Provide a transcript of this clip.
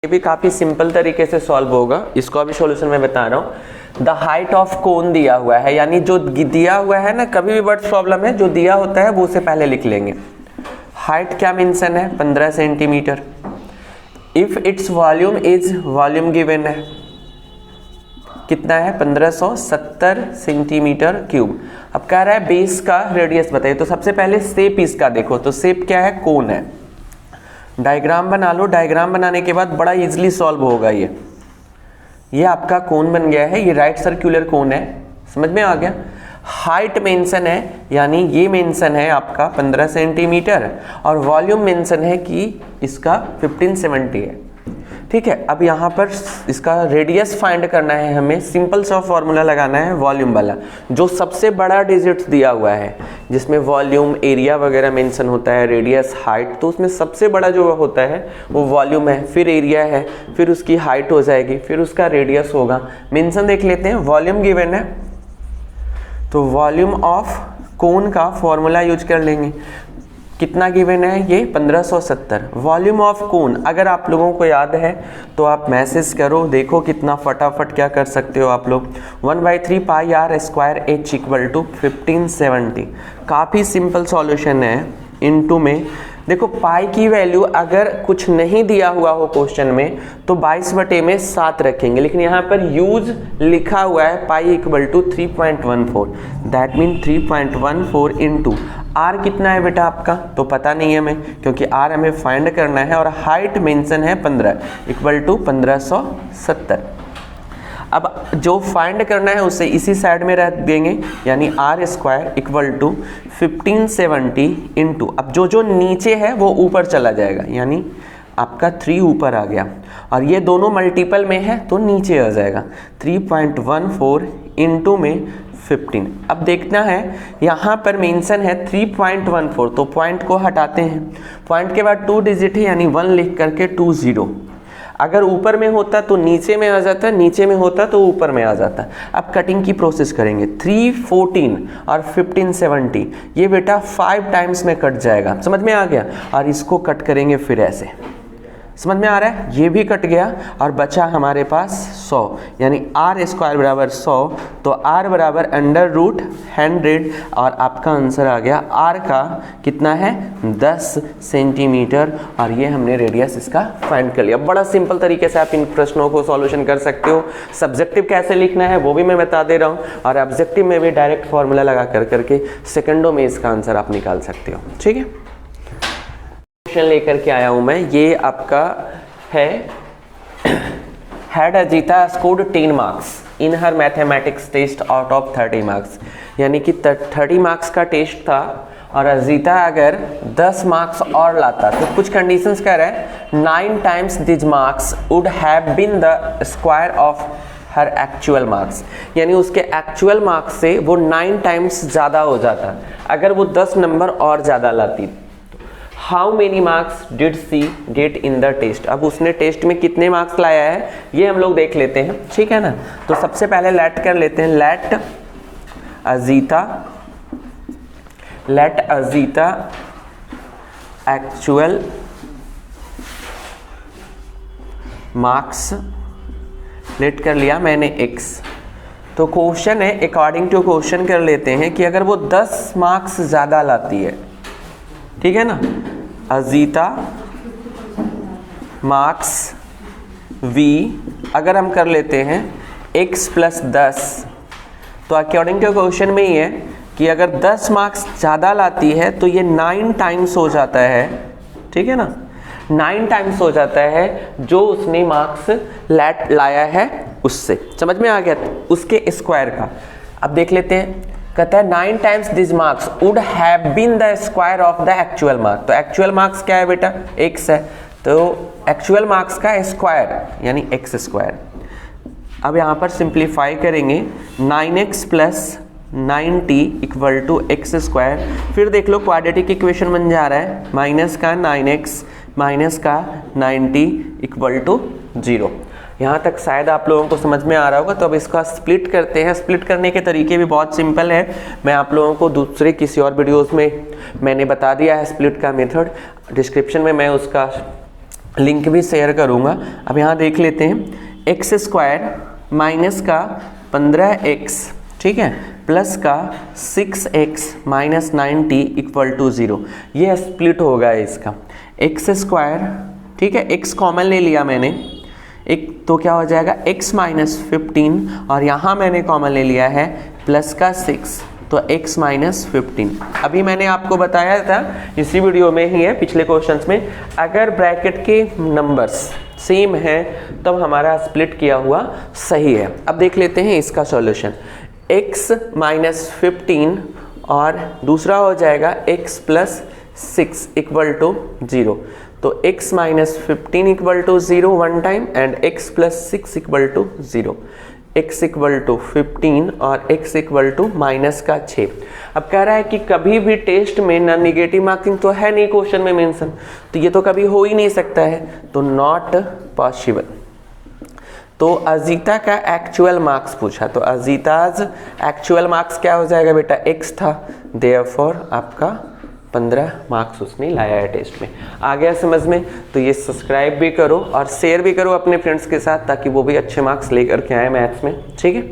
ये भी काफ़ी सिंपल तरीके से सॉल्व होगा, इसको अभी सॉल्यूशन में बता रहा हूँ। द हाइट ऑफ कोन दिया हुआ है, यानी जो दिया हुआ है ना, कभी भी वर्ड प्रॉब्लम है जो दिया होता है वो उसे पहले लिख लेंगे। हाइट क्या मेंशन है, 15 centimetre. If its volume is, volume given है कितना है, 1570 सेंटीमीटर क्यूब। अब कह रहा है बेस का रेडियस बताइए, तो सबसे पहले शेप इसका देखो, तो शेप क्या है, कोन है। डायग्राम बना लो, डायग्राम बनाने के बाद बड़ा इजीली सॉल्व होगा। ये आपका कोन बन गया है, ये राइट सर्कुलर कोन है, समझ में आ गया। हाइट मेंशन है, यानी ये मेंशन है आपका 15 सेंटीमीटर, और वॉल्यूम मेंशन है कि इसका 1570 है, ठीक है। अब यहाँ पर इसका रेडियस फाइंड करना है हमें, सिंपल सा फॉर्मूला लगाना है वॉल्यूम वाला, जो सबसे बड़ा डिजिट दिया हुआ है, जिसमें वॉल्यूम, एरिया वगैरह मेंशन होता है, रेडियस, हाइट, तो उसमें सबसे बड़ा जो होता है वो वॉल्यूम है, फिर एरिया है, फिर उसकी हाइट हो जाएगी, फिर उसका रेडियस होगा। मेंशन देख लेते हैं, वॉल्यूम गिवन है तो वॉल्यूम ऑफ कोन का फॉर्मूला यूज कर लेंगे। कितना गिवन है, ये 1570। वॉल्यूम ऑफ कोन अगर आप लोगों को याद है तो आप मैसेज करो, देखो कितना फटाफट क्या कर सकते हो आप लोग। 1/3 pi r square h equal to 1570। काफ़ी सिंपल सॉल्यूशन है। इनटू में देखो पाई की वैल्यू अगर कुछ नहीं दिया हुआ हो क्वेश्चन में तो 22/7 रखेंगे, लेकिन यहाँ पर यूज लिखा हुआ है pi equal to 3.14, that mean 3.14 into R कितना है बेटा आपका, तो पता नहीं है हमें, क्योंकि आर हमें फाइंड करना है, और हाइट मेंशन है 15 इक्वल टू 1570। अब जो फाइंड करना है उसे इसी साइड में रख देंगे, यानी R square equal to 1570 into, अब जो नीचे है वो ऊपर चला जाएगा, यानी आपका 3 ऊपर आ गया, और ये दोनों मल्टीपल में है तो नीचे आ जाएगा। 3.14 इंटू में 15। अब देखना है यहाँ पर मेंशन है 3.14, तो पॉइंट को हटाते हैं, पॉइंट के बाद 2 डिजिट है, यानी 1 लिख करके 20। अगर ऊपर में होता तो नीचे में आ जाता, नीचे में होता तो ऊपर में आ जाता। अब कटिंग की प्रोसेस करेंगे, 314 और 1570, ये बेटा 5 टाइम्स में कट जाएगा, समझ में आ गया। और इसको कट करेंगे फिर ऐसे, समझ में आ रहा है, ये भी कट गया, और बचा हमारे पास 100, यानी आर स्क्वायर बराबर 100, तो आर बराबर √100, और आपका आंसर आ गया आर का कितना है, 10 सेंटीमीटर, और ये हमने रेडियस इसका फाइंड कर लिया। बड़ा सिंपल तरीके से आप इन प्रश्नों को सॉल्यूशन कर सकते हो। सब्जेक्टिव कैसे लिखना है वो भी मैं बता दे रहा हूँ, और ऑब्जेक्टिव में भी डायरेक्ट फॉर्मूला लगा करके सेकंडों में इसका आंसर आप निकाल सकते हो, ठीक है। लेकर के आया हूं मैं, ये आपका है, had Ajita scored 10 marks in her mathematics test out of 30 marks, यानी कि 30 मार्क्स का टेस्ट था, और अजीता अगर 10 मार्क्स और लाता तो कुछ कंडीशंस कह रहा है, 9 times this marks would have been the square of her actual marks, यानी उसके एक्चुअल मार्क्स से वो 9 टाइम्स ज़्यादा हो जाता अगर वो 10 नंबर और ज़्यादा लाती। How many marks did she get in the test, अब उसने टेस्ट में कितने मार्क्स लाया है ये हम लोग देख लेते हैं, ठीक है ना। तो सबसे पहले लेट कर लेते हैं, let Ajita actual marks, let कर लिया मैंने x। तो क्वेश्चन है, अकॉर्डिंग टू क्वेश्चन कर लेते हैं कि अगर वो 10 मार्क्स ज़्यादा लाती है, ठीक है ना, अजीता मार्क्स v अगर हम कर लेते हैं x + 10, तो अकॉर्डिंग टू क्वेश्चन में ही है कि अगर 10 मार्क्स ज़्यादा लाती है तो ये 9 टाइम्स हो जाता है, ठीक है ना, 9 टाइम्स हो जाता है जो उसने मार्क्स लाया है उससे, समझ में आ गया, उसके स्क्वायर का। अब देख लेते हैं, कहता है 9 times this marks would have been the square of the actual marks, तो एक्चुअल मार्क्स क्या है बेटा, x है, तो एक्चुअल मार्क्स का स्क्वायर यानी x स्क्वायर। अब यहाँ पर सिंप्लीफाई करेंगे, 9x + 90 equal to x square, फिर देख लो क्वाड्रेटिक इक्वेशन बन जा रहा है, माइनस का 9x माइनस का 90 इक्वल टू 0। यहाँ तक शायद आप लोगों को समझ में आ रहा होगा। तो अब इसका स्प्लिट करते हैं। स्प्लिट करने के तरीके भी बहुत सिंपल है, मैं आप लोगों को दूसरे किसी और वीडियोस में मैंने बता दिया है स्प्लिट का मेथड, डिस्क्रिप्शन में मैं उसका लिंक भी शेयर करूँगा। अब यहाँ देख लेते हैं, एक्स स्क्वायर माइनस का 15x, ठीक है, प्लस का 6x माइनस 90 इक्वल टू 0। ये स्प्लिट होगा इसका, एक्स स्क्वायर, ठीक है, x कॉमन ले लिया मैंने, एक तो क्या हो जाएगा x माइनस 15, और यहाँ मैंने कॉमन ले लिया है प्लस का 6, तो x माइनस 15। अभी मैंने आपको बताया था इसी वीडियो में ही है, पिछले क्वेश्चंस में, अगर ब्रैकेट के नंबर्स सेम है तब हमारा स्प्लिट किया हुआ सही है। अब देख लेते हैं इसका सॉल्यूशन, x माइनस 15 और दूसरा हो जाएगा x प्लस 6 इक्वल टू 0। तो x minus 15 equal to 0 one time and x plus 6 equal to 0, x equal to 15 और x इक्वल टू माइनस का 6। अब कह रहा है कि कभी भी टेस्ट में ना निगेटिव मार्किंग तो है नहीं क्वेश्चन में मेंशन, तो ये तो कभी हो ही नहीं सकता है, तो नॉट पॉसिबल। तो अजीता का एक्चुअल मार्क्स पूछा, तो अजीताज एक्चुअल मार्क्स क्या हो जाएगा बेटा, x था, देयरफॉर आपका 15 मार्क्स उसने लाया है टेस्ट में। आ गया समझ में? तो ये सब्सक्राइब भी करो और शेयर भी करो अपने फ्रेंड्स के साथ, ताकि वो भी अच्छे मार्क्स लेकर के आए मैथ्स में, ठीक है।